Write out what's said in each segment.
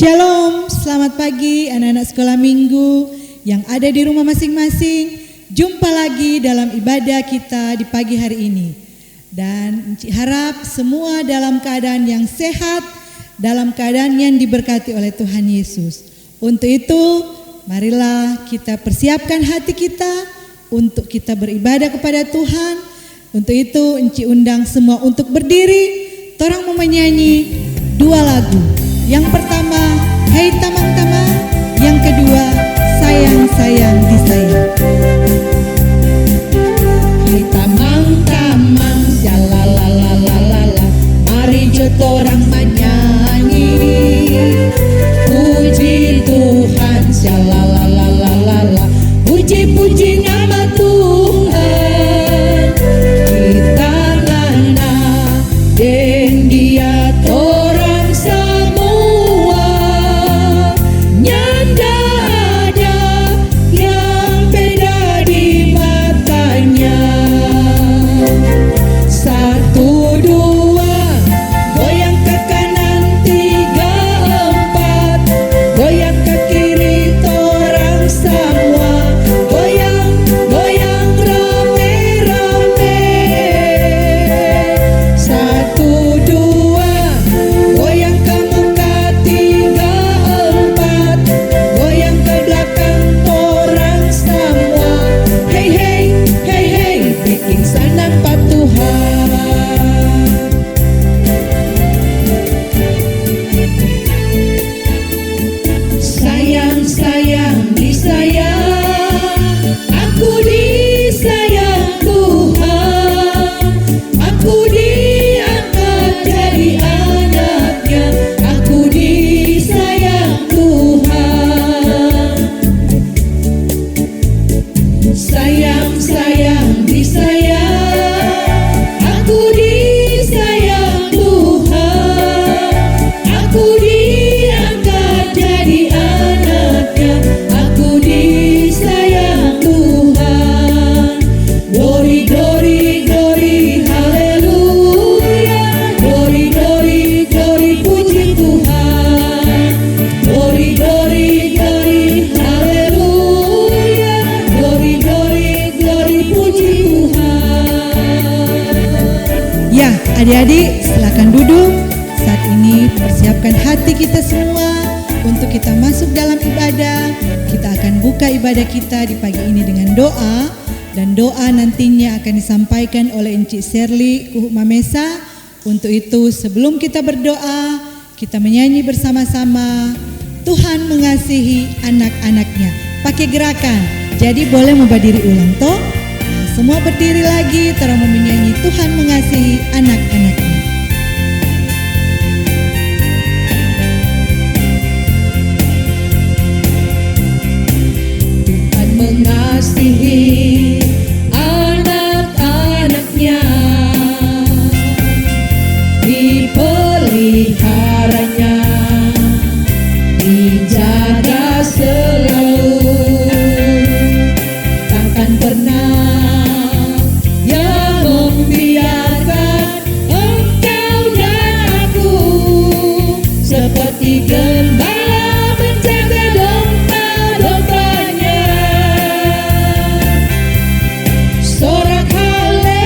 Shalom, selamat pagi anak-anak sekolah minggu yang ada di rumah masing-masing. Jumpa lagi dalam ibadah kita di pagi hari ini. Dan Encik harap semua dalam keadaan yang sehat, dalam keadaan yang diberkati oleh Tuhan Yesus. Untuk itu, marilah kita persiapkan hati kita untuk kita beribadah kepada Tuhan. Untuk itu, Encik undang semua untuk berdiri. Torang mau menyanyi 2 lagu. Yang pertama, Hei Tamang-Tamang. Yang kedua, Sayang-sayang disayang. Hei tamang-tamang, shalalalalala, mari jotorang menyanyi. Puji Tuhan, shalalalalala, puji-puji nama Tuhan. Kita nana den dia torang semua, nyanda ada yang beda di matanya. 1, 2, goyang ke kanan, 3, 4, goyang ke kiri torang semua, goyang, goyang rame-rame. 1, 2, goyang ke muka, 3, 4, goyang ke belakang torang semua. Hey hey, hey hey, bikin senang Pak Tuhan. Sayang-sayang disayang, aku disayang Tuhan. Aku diangkat jadi anaknya, aku disayang Tuhan. Sayang-sayang disayang, aku disayang Tuhan. Aku diangkat jadi anaknya, aku disayang Tuhan. Glory, glory, glory, haleluya. Glory, glory, glory, puji Tuhan. Glory, glory, glory, haleluya. Glory, glory, glory, puji Tuhan. Ya, adik-adik silakan duduk. Saat ini persiapkan hati kita semua untuk kita masuk dalam ibadah. Kita akan buka ibadah kita di pagi ini dengan doa. Dan doa nantinya akan disampaikan oleh Encik Shirley Kuhumamesa. Untuk itu sebelum kita berdoa, kita menyanyi bersama-sama Tuhan mengasihi anak-anaknya. Pakai gerakan, jadi boleh mau berdiri ulang toh. Nah, semua berdiri lagi, terus menyanyi Tuhan mengasihi anak-anaknya. Tuhan mengasihi anak-anaknya, dipeliharanya, dijaga selalu. Takkan pernah Dia membiarkan engkau dan aku seperti gembala menjaga domba-dombanya. Sorak haleluya,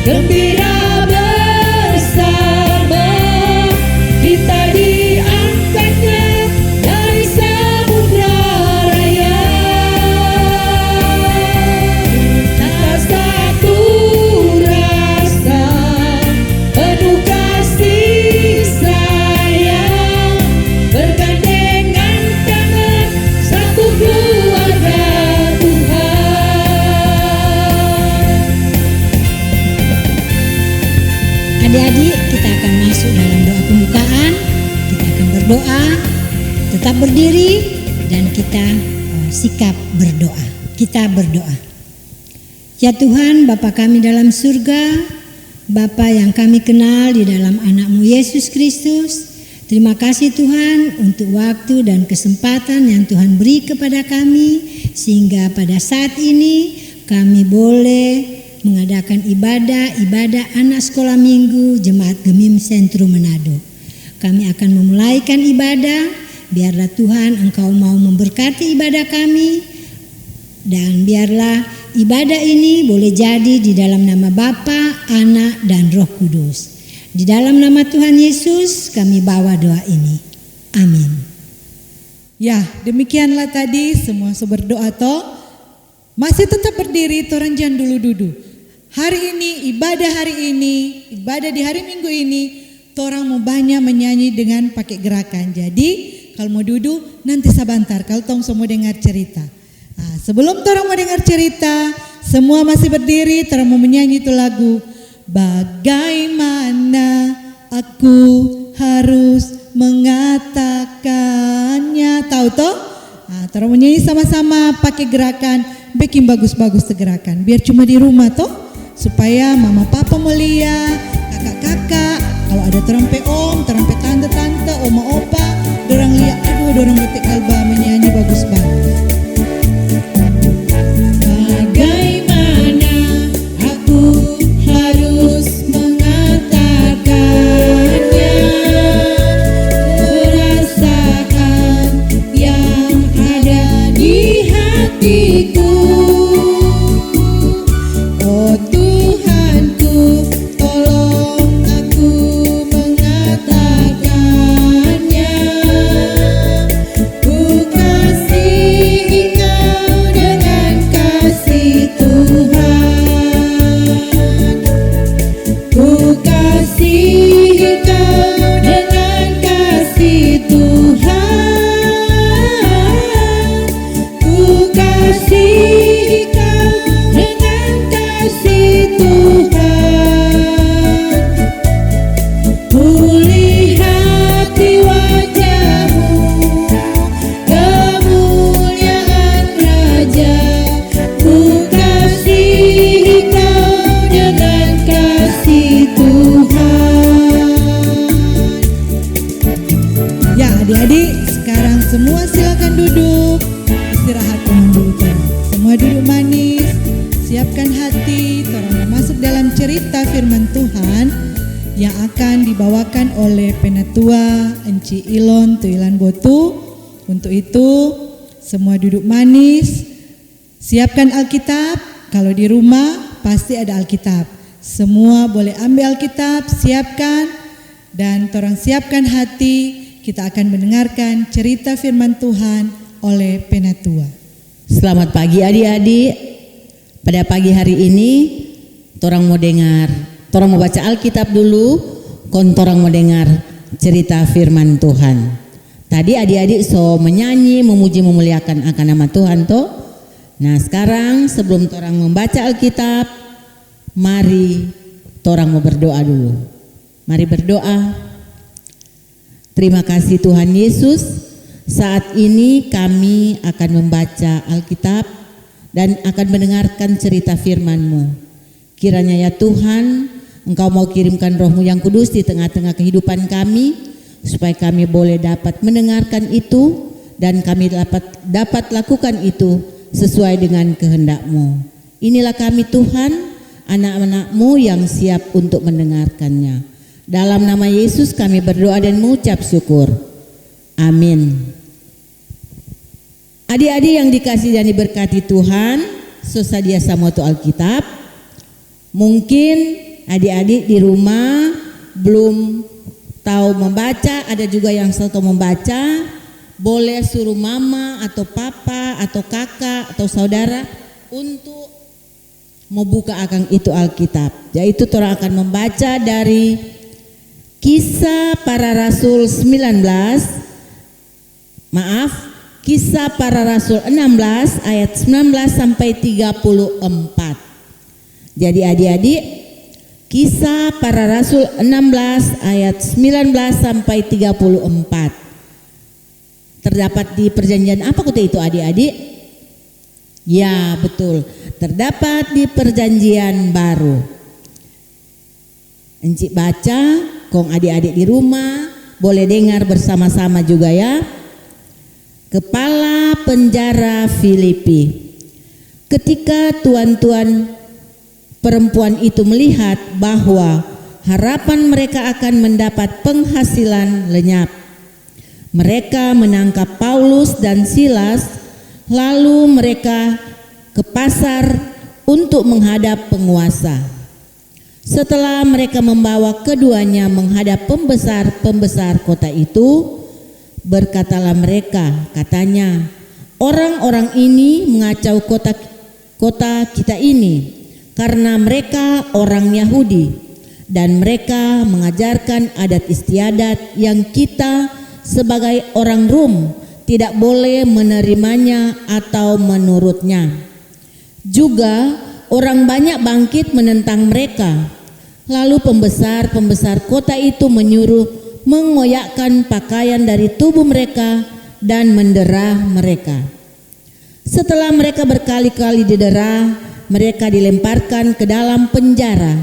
gembira bersama, kita diangkatnya dari samudra raya. Tak satu rasa penuh kasih sayang, bergandengan tangan satu keluarga Tuhan. Adik-adik, kita akan masuk dalam doa pembukaan. Kita akan berdoa, tetap berdiri, dan kita sikap berdoa. Kita berdoa. Ya Tuhan, Bapa kami dalam surga, Bapa yang kami kenal di dalam anak-Mu Yesus Kristus, terima kasih Tuhan untuk waktu dan kesempatan yang Tuhan beri kepada kami, sehingga pada saat ini kami boleh mengadakan ibadah anak sekolah minggu Jemaat Gemim Sentrum Manado. kami akan memulaikan ibadah. Biarlah Tuhan Engkau mau memberkati ibadah kami, dan biarlah ibadah ini boleh jadi di dalam nama Bapa, Anak, dan Roh Kudus. Di dalam nama Tuhan Yesus kami bawa doa ini. Amin. Ya, demikianlah tadi semua berdoa toh. Masih tetap berdiri, torang jangan dulu duduk. Hari ini, ibadah di hari Minggu ini, torang mau banyak menyanyi dengan pakai gerakan. Jadi, kalau mau duduk nanti sebentar kalau tong semua dengar cerita. Nah, sebelum torang mau dengar cerita, semua masih berdiri, torang mau menyanyi itu lagu. Bagaimana aku harus mengatakannya, tahu toh? Nah, torang menyanyi sama-sama pakai gerakan, bikin bagus-bagus gerakan. Biar cuma di rumah toh, supaya mama papa mulia, kakak-kakak, kalau ada terampe om, terampe tante-tante, oma opa, dorang lihat, aduh dorang betik kalba menyanyi bagus banget. Bagaimana aku harus mengatakannya, perasaan yang ada di hatiku. Oh Tuhanku, tolong aku mengatakannya. Ku kasih Engkau dengan kasih Tuhan. Ku kasih Engkau dengan kasih Tuhan. Ku kasih Engkau dengan kasih Tuhan. Kulihat di wajah-Mu kemuliaan Raja. Ku kasih Engkau dengan kasih Tuhan. Ya adik-adik, sekarang semua silakan duduk. Istirahat dulu torang. Semua duduk manis, siapkan hati, torang mau masuk dalam cerita firman Tuhan yang akan dibawakan oleh Penatua Enci Ilon Tuilan Botu. Untuk itu semua duduk manis, siapkan Alkitab. Kalau di rumah pasti ada Alkitab. Semua boleh ambil Alkitab, siapkan, dan torang siapkan hati. Kita akan mendengarkan cerita firman Tuhan oleh Penatua. Selamat pagi adik-adik. Pada pagi hari ini torang mau baca Alkitab dulu, torang mau dengar cerita firman Tuhan. Tadi adik-adik menyanyi, memuji, memuliakan akan nama Tuhan toh. Nah sekarang sebelum torang membaca Alkitab, mari torang mau berdoa dulu. Mari berdoa. Terima kasih Tuhan Yesus. Saat ini kami akan membaca Alkitab dan akan mendengarkan cerita firman-Mu. Kiranya ya Tuhan, Engkau mau kirimkan Roh-Mu yang kudus di tengah-tengah kehidupan kami, supaya kami boleh dapat mendengarkan itu dan kami dapat lakukan itu sesuai dengan kehendak-Mu. Inilah kami Tuhan, anak-anak-Mu yang siap untuk mendengarkannya. Dalam nama Yesus kami berdoa dan mengucap syukur. Amin. Adik-adik yang dikasihi dan diberkati Tuhan, sesadia samuatu Alkitab. Mungkin adik-adik di rumah belum tahu membaca, ada juga yang tahu membaca. Boleh suruh mama atau papa atau kakak atau saudara untuk membuka akan itu Alkitab. Yaitu torang akan membaca dari Kisah Para Rasul 16 ayat 19 sampai 34. Jadi adik-adik, Kisah Para Rasul 16 ayat 19 sampai 34. Terdapat di perjanjian apa kata itu adik-adik? Ya betul, terdapat di perjanjian baru. Encik baca, kong adik-adik di rumah boleh dengar bersama-sama juga ya. Kepala penjara Filipi. Ketika tuan-tuan perempuan itu melihat bahwa harapan mereka akan mendapat penghasilan lenyap. Mereka menangkap Paulus dan Silas, lalu mereka ke pasar untuk menghadap penguasa. Setelah mereka membawa keduanya menghadap pembesar-pembesar kota itu, berkatalah mereka, katanya, orang-orang ini mengacau kota kita ini karena mereka orang Yahudi dan mereka mengajarkan adat istiadat yang kita sebagai orang Rom tidak boleh menerimanya atau menurutnya. Juga orang banyak bangkit menentang mereka. Lalu pembesar-pembesar kota itu menyuruh mengoyakkan pakaian dari tubuh mereka dan mendera mereka. Setelah mereka berkali-kali didera, mereka dilemparkan ke dalam penjara.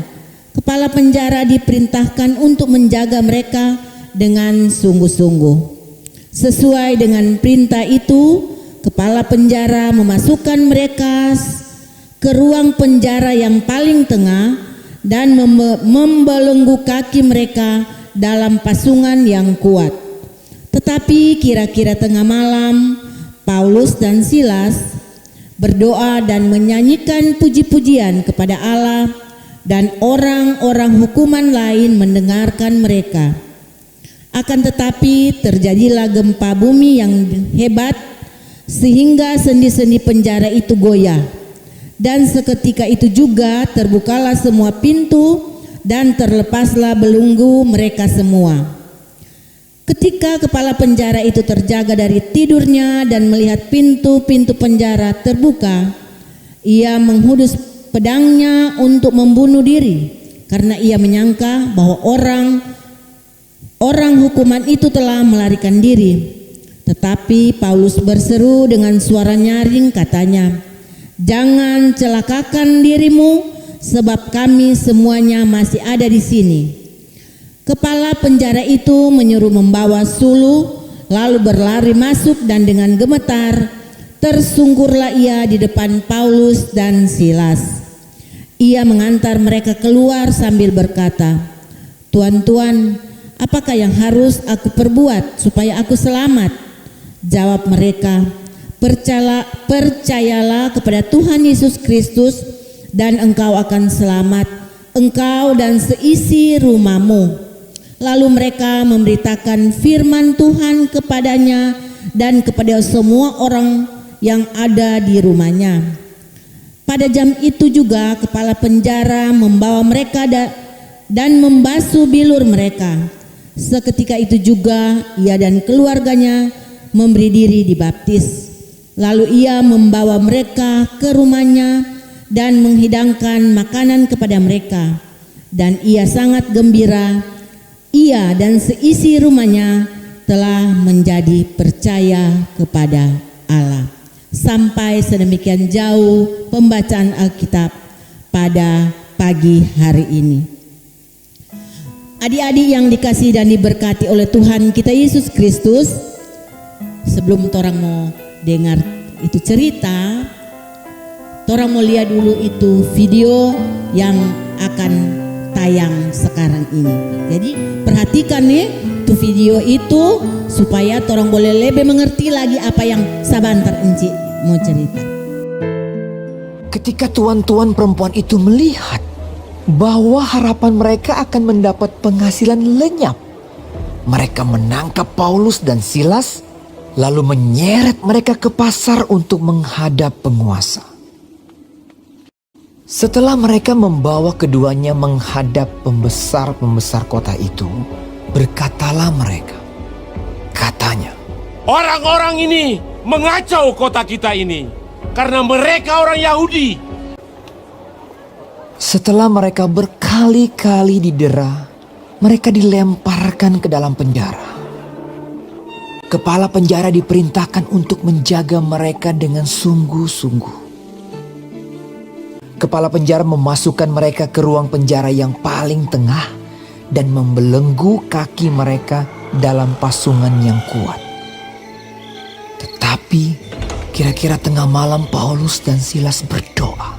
Kepala penjara diperintahkan untuk menjaga mereka dengan sungguh-sungguh. Sesuai dengan perintah itu, kepala penjara memasukkan mereka ke ruang penjara yang paling tengah dan membelenggu kaki mereka dalam pasungan yang kuat. Tetapi kira-kira tengah malam, Paulus dan Silas berdoa dan menyanyikan puji-pujian kepada Allah, dan orang-orang hukuman lain mendengarkan mereka. Akan tetapi terjadilah gempa bumi yang hebat sehingga sendi-sendi penjara itu goyah. Dan seketika itu juga terbukalah semua pintu dan terlepaslah belenggu mereka semua. Ketika kepala penjara itu terjaga dari tidurnya dan melihat pintu-pintu penjara terbuka, ia menghunus pedangnya untuk membunuh diri karena ia menyangka bahwa orang hukuman itu telah melarikan diri. Tetapi Paulus berseru dengan suara nyaring, katanya, "Jangan celakakan dirimu, sebab kami semuanya masih ada di sini." Kepala penjara itu menyuruh membawa suluh, lalu berlari masuk dan dengan gemetar tersungkurlah ia di depan Paulus dan Silas. Ia mengantar mereka keluar sambil berkata, "Tuan-tuan, apakah yang harus aku perbuat supaya aku selamat?" Jawab mereka, Percayalah kepada Tuhan Yesus Kristus dan engkau akan selamat, engkau dan seisi rumahmu." Lalu mereka memberitakan firman Tuhan kepadanya dan kepada semua orang yang ada di rumahnya. Pada jam itu juga kepala penjara membawa mereka dan membasuh bilur mereka. Seketika itu juga ia dan keluarganya memberi diri dibaptis. Lalu ia membawa mereka ke rumahnya dan menghidangkan makanan kepada mereka. Dan ia sangat gembira, ia dan seisi rumahnya telah menjadi percaya kepada Allah. Sampai sedemikian jauh pembacaan Alkitab pada pagi hari ini. Adik-adik yang dikasihi dan diberkati oleh Tuhan kita Yesus Kristus, sebelum orang mau dengar itu cerita, orang mau lihat dulu itu video yang akan tayang sekarang ini. Jadi perhatikan nih tuh video itu supaya orang boleh lebih mengerti lagi apa yang sabantar Enci mau cerita. Ketika tuan-tuan perempuan itu melihat bahwa harapan mereka akan mendapat penghasilan lenyap, mereka menangkap Paulus dan Silas lalu menyeret mereka ke pasar untuk menghadap penguasa. Setelah mereka membawa keduanya menghadap pembesar-pembesar kota itu, berkatalah mereka, katanya, "Orang-orang ini mengacau kota kita ini karena mereka orang Yahudi." Setelah mereka berkali-kali didera, mereka dilemparkan ke dalam penjara. Kepala penjara diperintahkan untuk menjaga mereka dengan sungguh-sungguh. Kepala penjara memasukkan mereka ke ruang penjara yang paling tengah dan membelenggu kaki mereka dalam pasungan yang kuat. Tetapi kira-kira tengah malam Paulus dan Silas berdoa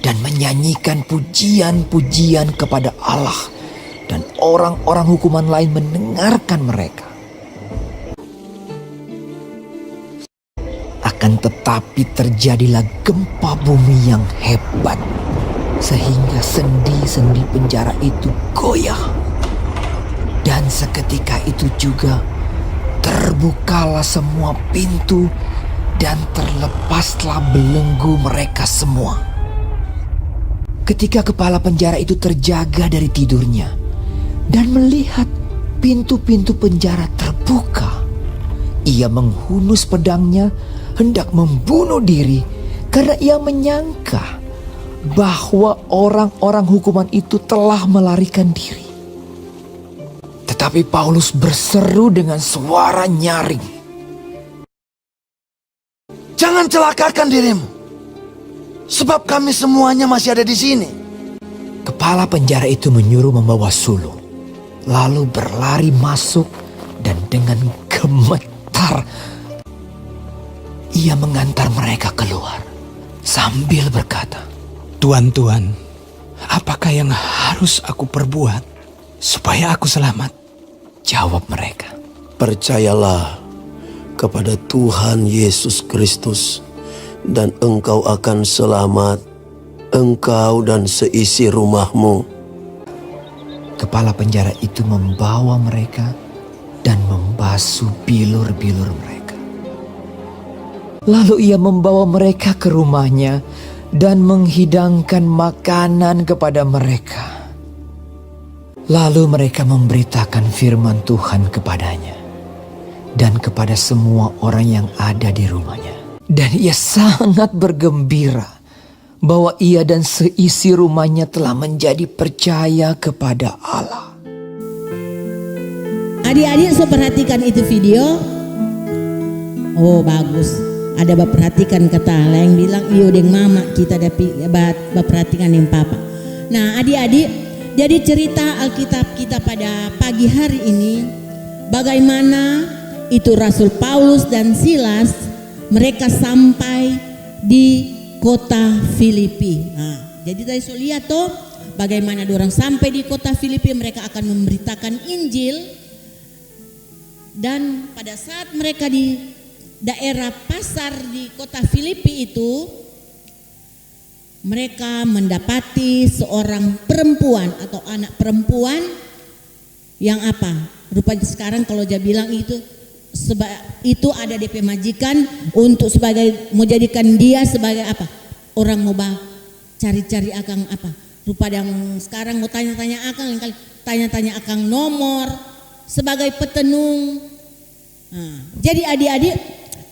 dan menyanyikan pujian-pujian kepada Allah orang-orang hukuman lain mendengarkan mereka. Akan tetapi terjadilah gempa bumi yang hebat, sehingga sendi-sendi penjara itu goyah. Dan seketika itu juga terbukalah semua pintu dan terlepaslah belenggu mereka semua. Ketika kepala penjara itu terjaga dari tidurnya dan melihat pintu-pintu penjara terbuka, ia menghunus pedangnya hendak membunuh diri karena ia menyangka bahwa orang-orang hukuman itu telah melarikan diri. Tetapi Paulus berseru dengan suara nyaring, "Jangan celakakan dirimu, sebab kami semuanya masih ada di sini." Kepala penjara itu menyuruh membawa sulung, lalu berlari masuk dan dengan gemetar ia mengantar mereka keluar sambil berkata, "Tuan, apakah yang harus aku perbuat supaya aku selamat?" Jawab mereka, "Percayalah kepada Tuhan Yesus Kristus dan engkau akan selamat, engkau dan seisi rumahmu." Kepala penjara itu membawa mereka dan membasuh bilur-bilur mereka. Lalu ia membawa mereka ke rumahnya dan menghidangkan makanan kepada mereka. Lalu mereka memberitakan firman Tuhan kepadanya dan kepada semua orang yang ada di rumahnya. Dan ia sangat bergembira bahwa ia dan seisi rumahnya telah menjadi percaya kepada Allah. Adik-adik, saya perhatikan itu video. Oh, bagus. Ada perhatikan kata yang bilang iyo deng mama, kita dapat perhatikan yang papa. Nah, adik-adik, jadi cerita Alkitab kita pada pagi hari ini bagaimana itu Rasul Paulus dan Silas mereka sampai di kota Filipi. Nah, jadi tadi saya lihat tuh bagaimana orang sampai di kota Filipi, mereka akan memberitakan Injil. Dan pada saat mereka di daerah pasar di kota Filipi itu, mereka mendapati seorang perempuan atau anak perempuan yang apa? Rupanya sekarang kalau dia bilang itu ada DP majikan untuk sebagai mau jadikan dia sebagai apa? Orang mau cari-cari akang apa? Rupa yang sekarang mau tanya-tanya akang, tanya-tanya akang nomor sebagai petenung. Nah, jadi adik-adik,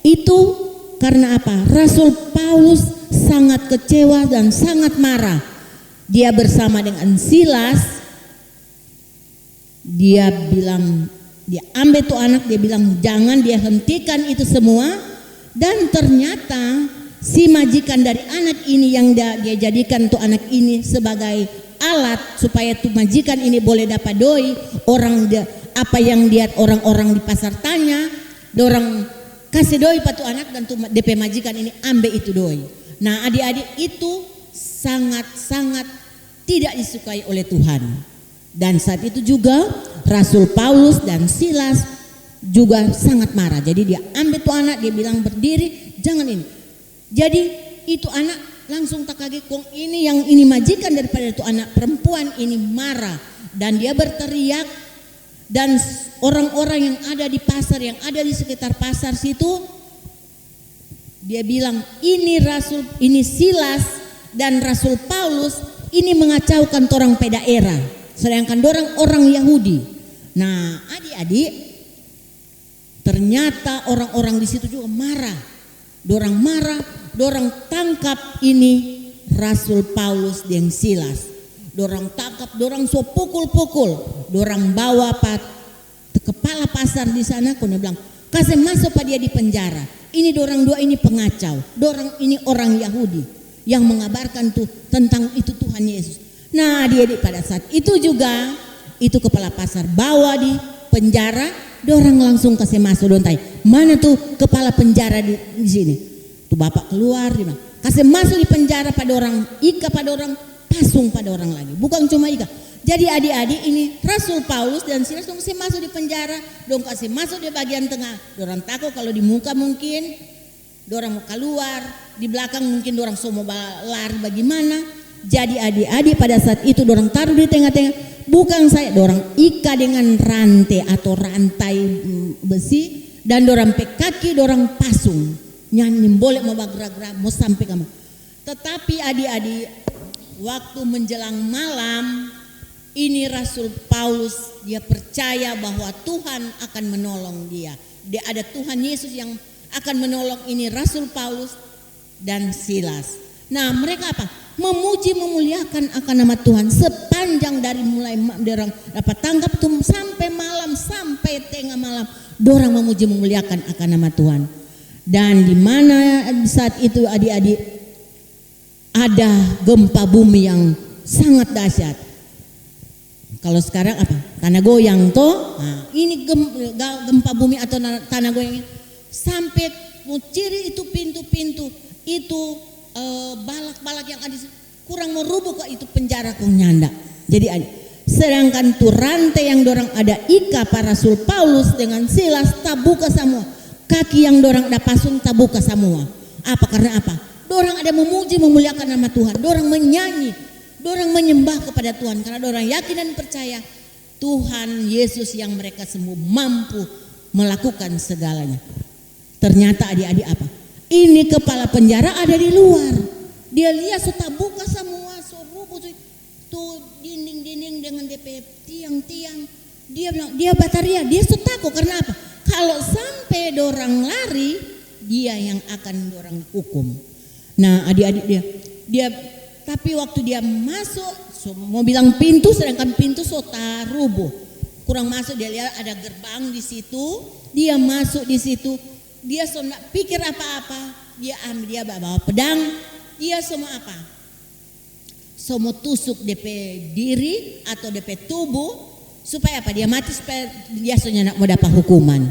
itu karena apa? Rasul Paulus sangat kecewa dan sangat marah. Dia bersama dengan Silas, dia bilang, dia ambil tuh anak, dia bilang jangan, dia hentikan itu semua. Dan ternyata si majikan dari anak ini yang dia jadikan tuh anak ini sebagai alat supaya tuh majikan ini boleh dapat doi. Orang dia, apa yang dia orang-orang di pasar tanya, orang kasih doi patu anak dan tuh DP majikan ini ambil itu doi. Nah, adik-adik, itu sangat-sangat tidak disukai oleh Tuhan. Dan saat itu juga Rasul Paulus dan Silas juga sangat marah. Jadi dia ambil tuh anak, dia bilang berdiri, jangan ini. Jadi itu anak langsung tak kaget, kong ini yang ini majikan daripada itu anak perempuan ini marah. Dan dia berteriak. Dan orang-orang yang ada di pasar, yang ada di sekitar pasar situ, dia bilang ini Silas dan Rasul Paulus ini mengacaukan orang daerah, sedangkan orang Yahudi. Nah, adik-adik, ternyata orang-orang di situ juga marah. Dorang tangkap ini Rasul Paulus dan Silas. Dorang tangkap, dorang so pukul-pukul, dorang bawa kepala pasar di sana, kau bilang kasih masuk pada dia di penjara. Ini dorang dua ini pengacau, dorang ini orang Yahudi yang mengabarkan tuh tentang itu Tuhan Yesus. Nah, dia pada saat itu juga itu kepala pasar bawa di penjara, dorang langsung kasih masuk dontai. Mana tuh kepala penjara di sini? Tuh bapak keluar, dia bilang kasih masuk di penjara pada orang, ika pada orang, pasung pada orang lagi. Bukan cuma ika, Jadi adik-adik ini Rasul Paulus dan Silas dong kasih masuk di penjara, dong kasih masuk di bagian tengah. Dorang takut kalau di muka mungkin dorang mau keluar, di belakang mungkin dorang semua lari bagaimana. Jadi adik-adik pada saat itu dorang taruh di tengah-tengah, bukan saya, dorang ikat dengan rantai atau rantai besi dan dorang pe kaki dorang pasung. Nyanyi boleh mau bergerak-gerak mau sampai kamu. Tetapi adik-adik waktu menjelang malam ini Rasul Paulus dia percaya bahwa Tuhan akan menolong dia. Dia ada Tuhan Yesus yang akan menolong ini Rasul Paulus dan Silas. Nah mereka apa? Memuji memuliakan akan nama Tuhan sepanjang dari mulai dorang dapat tangkap tuh sampai malam, sampai tengah malam dorang memuji memuliakan akan nama Tuhan. Dan di mana saat itu adik-adik ada gempa bumi yang sangat dahsyat. Kalau sekarang apa? Tanah goyang toh. Nah, ini gempa bumi atau tanah goyang sampai ciri itu pintu-pintu itu balak-balak yang ada kurang merubuh ke itu penjara kong nyanda. Jadi sedangkan tuh rantai yang dorang ada ika para Rasul Paulus dengan Silas tabuka semua. Kaki yang dorang ada pasung tabuka semua. Apa karena apa? Dorang ada memuji memuliakan nama Tuhan. Dorang menyanyi, dorang menyembah kepada Tuhan karena dorang yakin dan percaya Tuhan Yesus yang mereka semua mampu melakukan segalanya. Ternyata adik-adik apa? Ini kepala penjara ada di luar. Dia lihat sudah buka semua, rubuh tuh dinding-dinding dengan DP tiang-tiang. Dia bilang, dia bataria, dia sudah takut karena apa? Kalau sampai dorang lari, dia yang akan dorang hukum. Nah adik-adik dia tapi waktu dia masuk mau bilang pintu sedangkan pintu sudah rubuh. Kurang masuk dia lihat ada gerbang di situ, dia masuk di situ. Dia tidak pikir apa-apa, dia ambil dia bawa pedang, dia semua apa? Semua tusuk DP diri atau DP tubuh supaya apa? Dia mati supaya dia tidak mau dapat hukuman.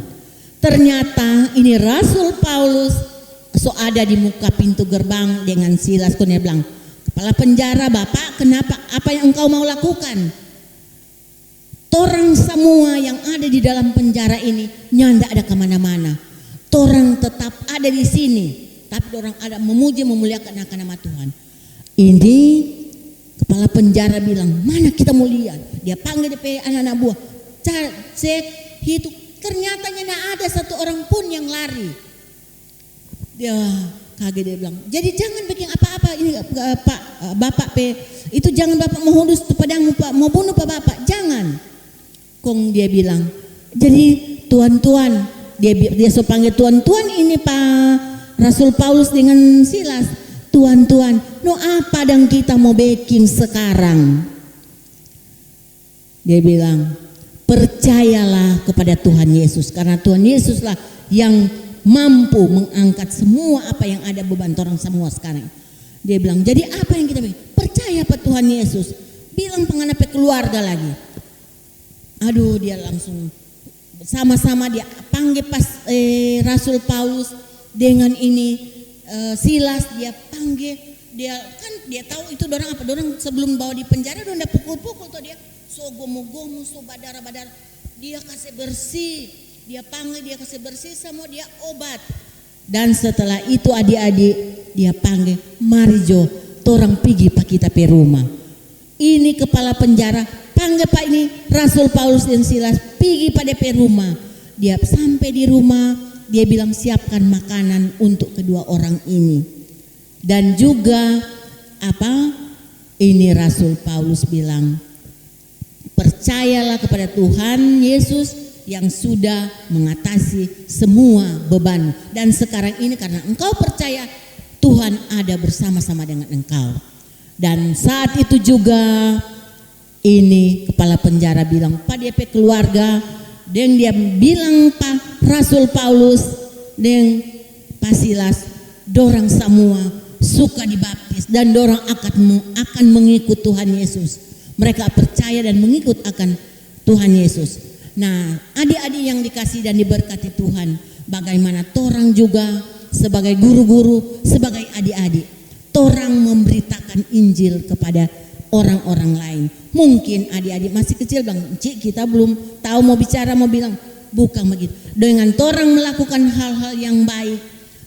Ternyata ini Rasul Paulus ada di muka pintu gerbang dengan Silas. Dia bilang, kepala penjara Bapak, kenapa? Apa yang engkau mau lakukan? Torang semua yang ada di dalam penjara ini nyanda ada kemana-mana. Torang tetap ada di sini, tapi orang ada memuji memuliakan akan nama Tuhan. Ini kepala penjara bilang, mana kita mau lihat? Dia panggil DP anak-anak buah, cek hitung. Ternyata tidak ada satu orang pun yang lari. Dia kaget, dia bilang, jadi jangan bikin apa-apa ini Pak Bapak P. Itu jangan Bapak mau hundus pedang mau bunuh Pak Bapak, jangan. Kong dia bilang, jadi tuan-tuan. Dia so panggil tuan-tuan ini Pak Rasul Paulus dengan Silas. Tuan-tuan, no apa dan kita mau baking sekarang? Dia bilang, percayalah kepada Tuhan Yesus karena Tuhan Yesuslah yang mampu mengangkat semua apa yang ada beban orang semua sekarang. Dia bilang, jadi apa yang kita bikin? Percaya pada Tuhan Yesus. Bilang pengenapa keluarga lagi. Aduh, dia langsung sama-sama dia panggil pas Rasul Paulus dengan ini Silas dia panggil, dia kan dia tahu itu dorang apa, dorang sebelum bawa di penjara dorang udah pukul-pukul tuh dia so gomu-gomu so badara-badara, dia kasih bersih, dia panggil dia kasih bersih semua, dia obat. Dan setelah itu adik-adik dia panggil, mari Jo torang pergi pak kita pe rumah. Ini kepala penjara panggil pak ini Rasul Paulus dan Silas pergi pada DP rumah. Dia sampai di rumah, dia bilang siapkan makanan untuk kedua orang ini. Dan juga apa? Ini Rasul Paulus bilang, percayalah kepada Tuhan Yesus yang sudah mengatasi semua beban. Dan sekarang ini karena engkau percaya, Tuhan ada bersama-sama dengan engkau. Dan saat itu juga ini kepala penjara bilang Pak DP keluarga, dan dia bilang Pak Rasul Paulus dan Pak Silas, dorang semua suka dibaptis dan dorang akan mengikut Tuhan Yesus. Mereka percaya dan mengikut akan Tuhan Yesus. Nah, adik-adik yang dikasih dan diberkati Tuhan, bagaimana torang juga sebagai guru-guru, sebagai adik-adik, torang memberitakan Injil kepada orang-orang lain. Mungkin adik-adik masih kecil bang, Cik kita belum tahu mau bicara mau bilang, bukan begitu. Dengan torang melakukan hal-hal yang baik,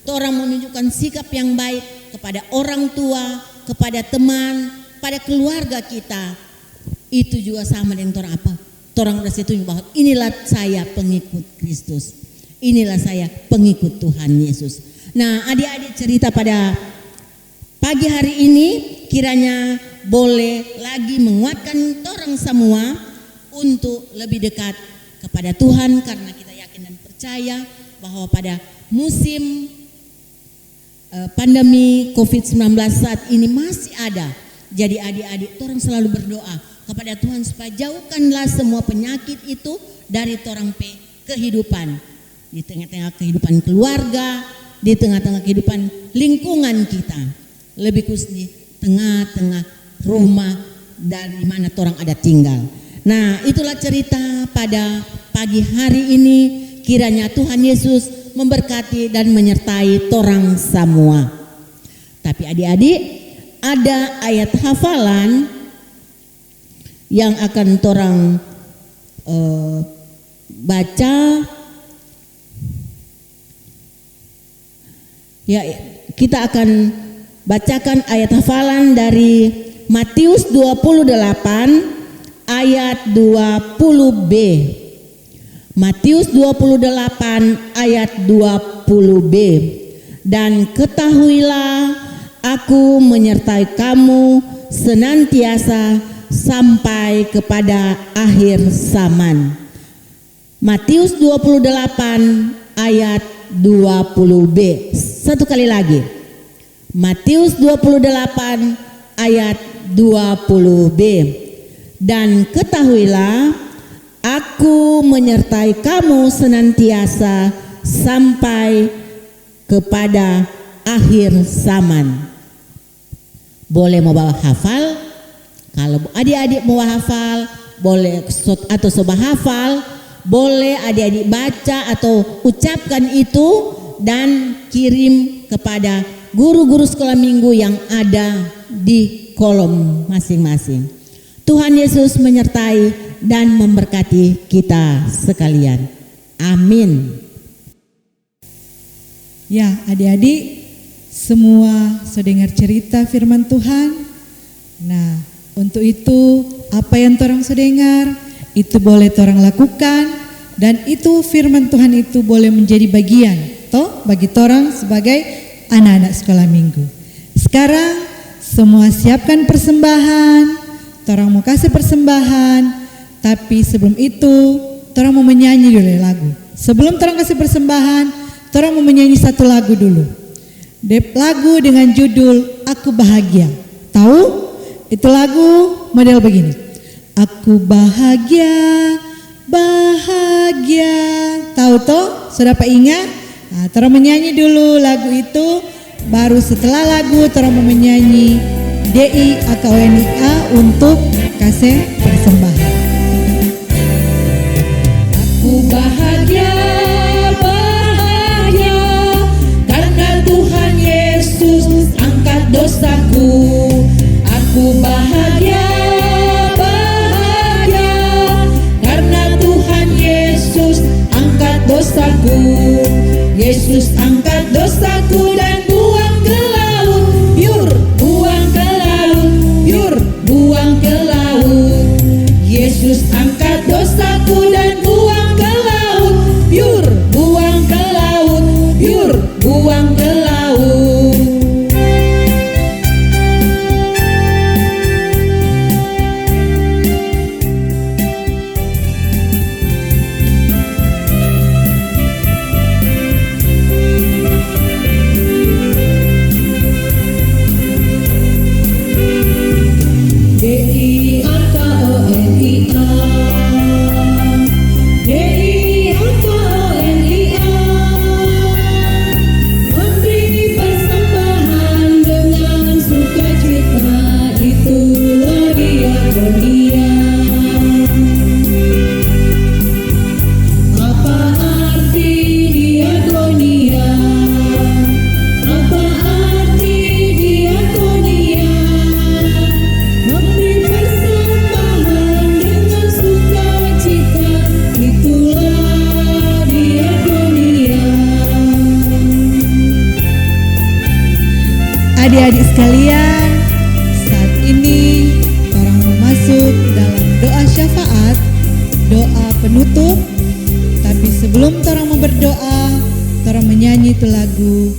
torang menunjukkan sikap yang baik kepada orang tua, kepada teman, pada keluarga kita, itu juga sama dengan torang apa? Torang udah setuju bahwa inilah saya pengikut Kristus, inilah saya pengikut Tuhan Yesus. Nah adik-adik cerita pada pagi hari ini kiranya boleh lagi menguatkan torang semua untuk lebih dekat kepada Tuhan, karena kita yakin dan percaya bahwa pada musim pandemi COVID-19 saat ini masih ada. Jadi adik-adik torang selalu berdoa kepada Tuhan supaya jauhkanlah semua penyakit itu dari torang kehidupan, di tengah-tengah kehidupan keluarga, di tengah-tengah kehidupan lingkungan kita, lebih khusus di tengah-tengah rumah dari mana torang ada tinggal. Nah itulah cerita pada pagi hari ini. Kiranya Tuhan Yesus memberkati dan menyertai torang semua. Tapi adik-adik, ada ayat hafalan yang akan torang baca. Ya, kita akan bacakan ayat hafalan dari Matius 28 ayat 20b. Matius 28 ayat 20b. Dan ketahuilah aku menyertai kamu senantiasa sampai kepada akhir zaman. Matius 28 ayat 20b. Satu kali lagi. Matius 28 ayat 20b. Dan ketahuilah aku menyertai kamu senantiasa sampai kepada akhir zaman. Boleh mau bawa hafal? Kalau adik-adik mau hafal, boleh atau coba hafal, boleh adik-adik baca atau ucapkan itu dan kirim kepada guru-guru sekolah minggu yang ada di kolom masing-masing. Tuhan Yesus menyertai dan memberkati kita sekalian. Amin. Ya adik-adik, semua sudah dengar cerita firman Tuhan. Nah untuk itu apa yang torang sudah dengar itu boleh torang lakukan, dan itu firman Tuhan itu boleh menjadi bagian toh bagi torang sebagai anak-anak sekolah minggu. Sekarang semua siapkan persembahan. Torang mau kasih persembahan, tapi sebelum itu torang mau menyanyi dulu lagu. Sebelum torang kasih persembahan, torang mau menyanyi satu lagu dulu. Lagu dengan judul Aku Bahagia. Tahu? Itu lagu model begini. Aku bahagia, bahagia. Tahu toh? Sudah apa ingat? Nah, torang menyanyi dulu lagu itu. Baru setelah lagu torang mau menyanyi DIAKWNIA untuk kasih persembahan. Aku bahagia, bahagia, karena Tuhan Yesus angkat dosaku. Aku bahagia, bahagia, karena Tuhan Yesus angkat dosaku. Yesus angkat dosaku dan buang ke laut, biur, buang ke laut, biur, buang ke laut. Yesus angkat dosaku dan buang ke laut, biur, buang ke laut, biur, buang ke laut. Adik-adik sekalian, saat ini orang mau masuk dalam doa syafaat, doa penutup. Tapi sebelum orang mau berdoa, orang menyanyi itu lagu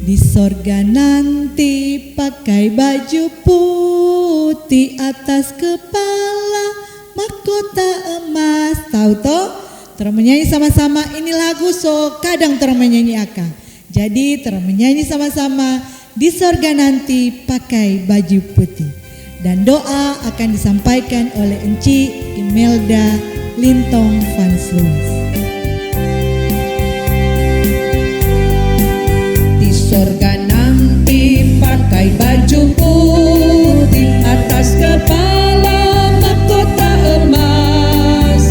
Di sorga nanti pakai baju putih, atas kepala mahkota emas. Tahu toh? Orang menyanyi sama-sama, ini lagu so kadang orang menyanyi akan. Jadi orang menyanyi sama-sama Di sorga nanti pakai baju putih. Dan doa akan disampaikan oleh Enci Imelda Lintong Van Sluis. Di sorga nanti pakai baju putih, atas kepala mahkota emas.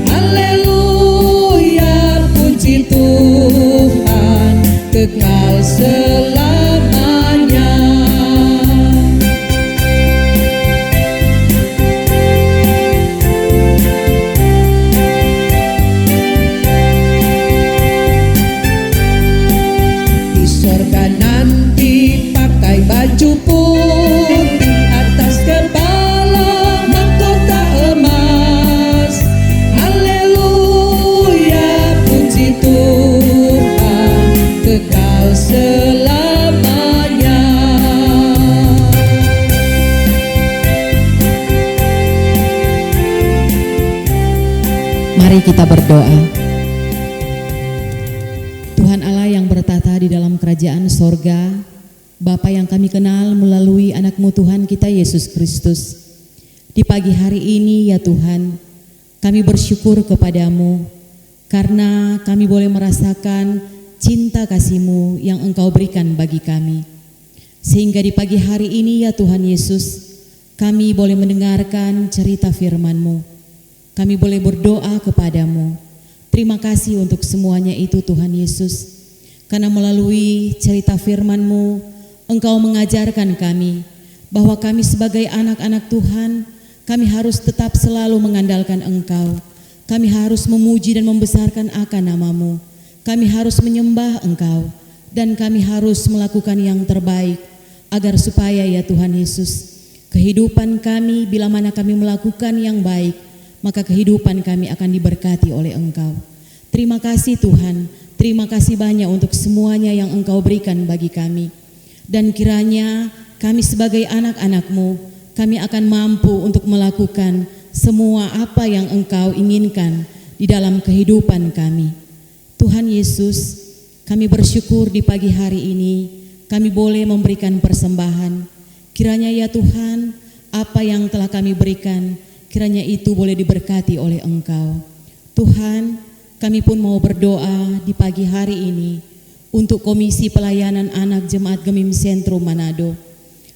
Haleluya, puji Tuhan, kekal selamanya. Di sorga nanti pakai baju putih, atas kepala mahkota emas. Haleluya, puji Tuhan, kekal selamanya. Mari kita berdoa. Tuhan Allah yang bertata di dalam kerajaan sorga, Bapa yang kami kenal melalui anak-Mu Tuhan kita Yesus Kristus. Di pagi hari ini ya Tuhan, kami bersyukur kepadamu karena kami boleh merasakan cinta kasih-Mu yang Engkau berikan bagi kami. Sehingga di pagi hari ini ya Tuhan Yesus, kami boleh mendengarkan cerita firman-Mu. Kami boleh berdoa kepadamu. Terima kasih untuk semuanya itu Tuhan Yesus. Karena melalui cerita firman-Mu, Engkau mengajarkan kami bahwa kami sebagai anak-anak Tuhan, kami harus tetap selalu mengandalkan Engkau. Kami harus memuji dan membesarkan akan nama-Mu. Kami harus menyembah Engkau. Dan kami harus melakukan yang terbaik agar supaya ya Tuhan Yesus, kehidupan kami bila mana kami melakukan yang baik, maka kehidupan kami akan diberkati oleh Engkau. Terima kasih Tuhan, terima kasih banyak untuk semuanya yang Engkau berikan bagi kami. Dan kiranya kami sebagai anak-anak-Mu, kami akan mampu untuk melakukan semua apa yang Engkau inginkan di dalam kehidupan kami. Tuhan Yesus, kami bersyukur di pagi hari ini, kami boleh memberikan persembahan. Kiranya ya Tuhan, apa yang telah kami berikan, kiranya itu boleh diberkati oleh Engkau. Tuhan, kami pun mau berdoa di pagi hari ini untuk Komisi Pelayanan Anak Jemaat Gemim Sentrum Manado.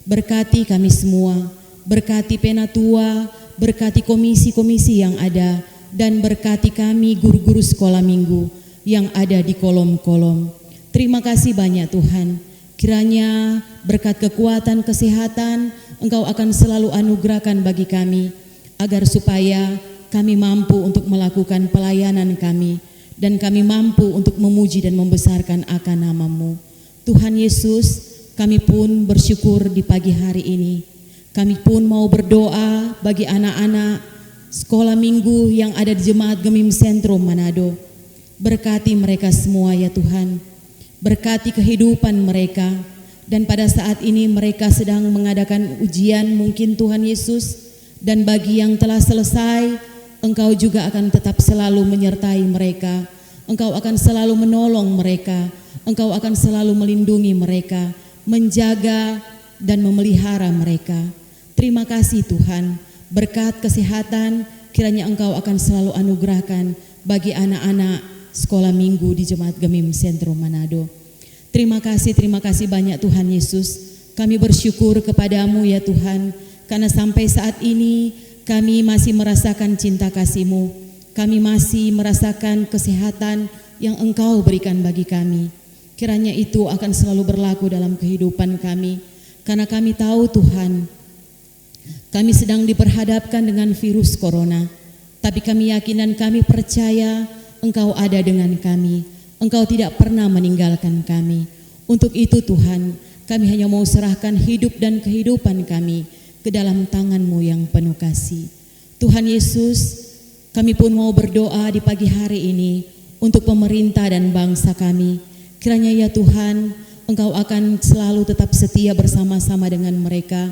Berkati kami semua, berkati Penatua, berkati komisi-komisi yang ada, dan berkati kami guru-guru sekolah minggu yang ada di kolom-kolom. Terima kasih banyak Tuhan. Kiranya berkat kekuatan kesehatan Engkau akan selalu anugerahkan bagi kami, agar supaya kami mampu untuk melakukan pelayanan kami, dan kami mampu untuk memuji dan membesarkan akan nama-Mu. Tuhan Yesus, kami pun bersyukur di pagi hari ini. Kami pun mau berdoa bagi anak-anak sekolah minggu yang ada di Jemaat Gemim Sentrum Manado. Berkati mereka semua ya Tuhan. Berkati kehidupan mereka. Dan pada saat ini mereka sedang mengadakan ujian mungkin Tuhan Yesus. Dan bagi yang telah selesai, Engkau juga akan tetap selalu menyertai mereka. Engkau akan selalu menolong mereka. Engkau akan selalu melindungi mereka, menjaga dan memelihara mereka. Terima kasih Tuhan. Berkat kesehatan kiranya Engkau akan selalu anugerahkan bagi anak-anak sekolah minggu di Jemaat Gemim Sentrum Manado. Terima kasih banyak Tuhan Yesus. Kami bersyukur kepadamu ya Tuhan, karena sampai saat ini kami masih merasakan cinta kasih-Mu. Kami masih merasakan kesehatan yang Engkau berikan bagi kami. Kiranya itu akan selalu berlaku dalam kehidupan kami. Karena kami tahu Tuhan, kami sedang diperhadapkan dengan virus corona. Tapi kami yakin dan kami percaya Engkau ada dengan kami. Engkau tidak pernah meninggalkan kami. Untuk itu Tuhan, Kami hanya mau serahkan hidup dan kehidupan kami ke dalam tangan-Mu yang penuh kasih. Tuhan Yesus, kami pun mau berdoa di pagi hari ini untuk pemerintah dan bangsa kami. Kiranya ya Tuhan, Engkau akan selalu tetap setia bersama-sama dengan mereka,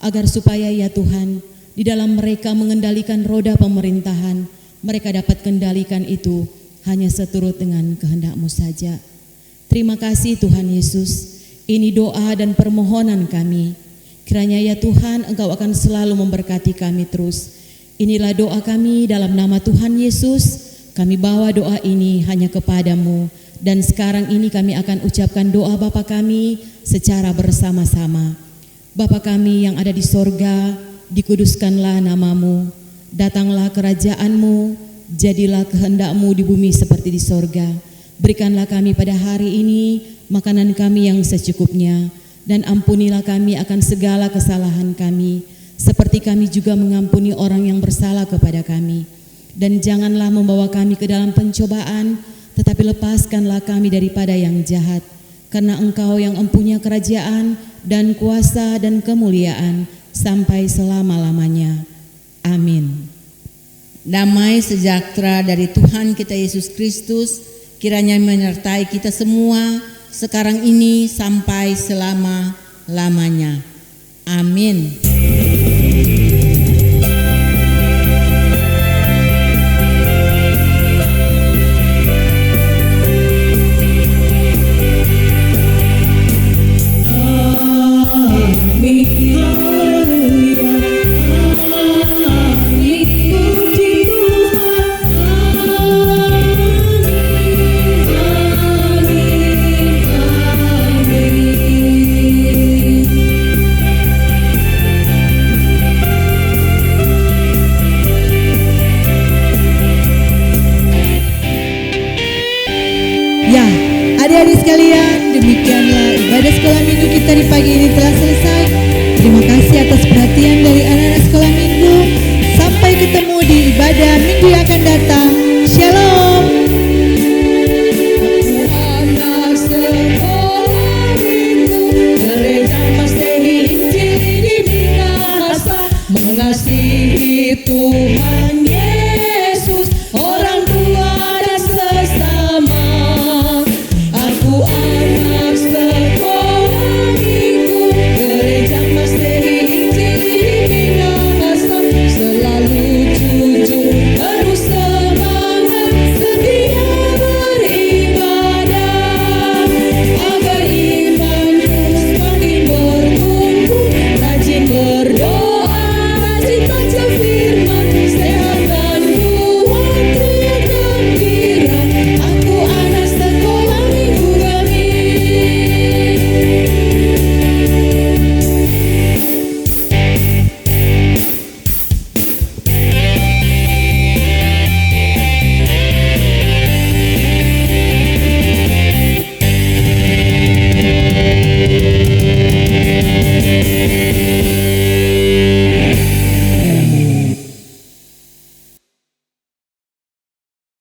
agar supaya ya Tuhan, di dalam mereka mengendalikan roda pemerintahan, mereka dapat kendalikan itu hanya seturut dengan kehendak-Mu saja. Terima kasih Tuhan Yesus, ini doa dan permohonan kami. Kiranya ya Tuhan, Engkau akan selalu memberkati kami terus. Inilah doa kami dalam nama Tuhan Yesus. Kami bawa doa ini hanya kepadamu. Dan sekarang ini kami akan ucapkan doa Bapa kami secara bersama-sama. Bapa kami yang ada di sorga, dikuduskanlah namamu. Datanglah kerajaan-Mu, jadilah kehendak-Mu di bumi seperti di sorga. Berikanlah kami pada hari ini makanan kami yang secukupnya. Dan ampunilah kami akan segala kesalahan kami, seperti kami juga mengampuni orang yang bersalah kepada kami. Dan janganlah membawa kami ke dalam pencobaan, tetapi lepaskanlah kami daripada yang jahat. Karena Engkau yang empunya kerajaan dan kuasa dan kemuliaan sampai selama-lamanya. Amin. Damai sejahtera dari Tuhan kita Yesus Kristus kiranya menyertai kita semua sekarang ini sampai selama-lamanya. Amin. Ya, adik-adik sekalian, demikianlah ibadah sekolah minggu kita di pagi ini telah selesai. Terima kasih atas perhatian dari anak-anak sekolah minggu. Sampai ketemu di ibadah minggu yang akan datang. Shalom.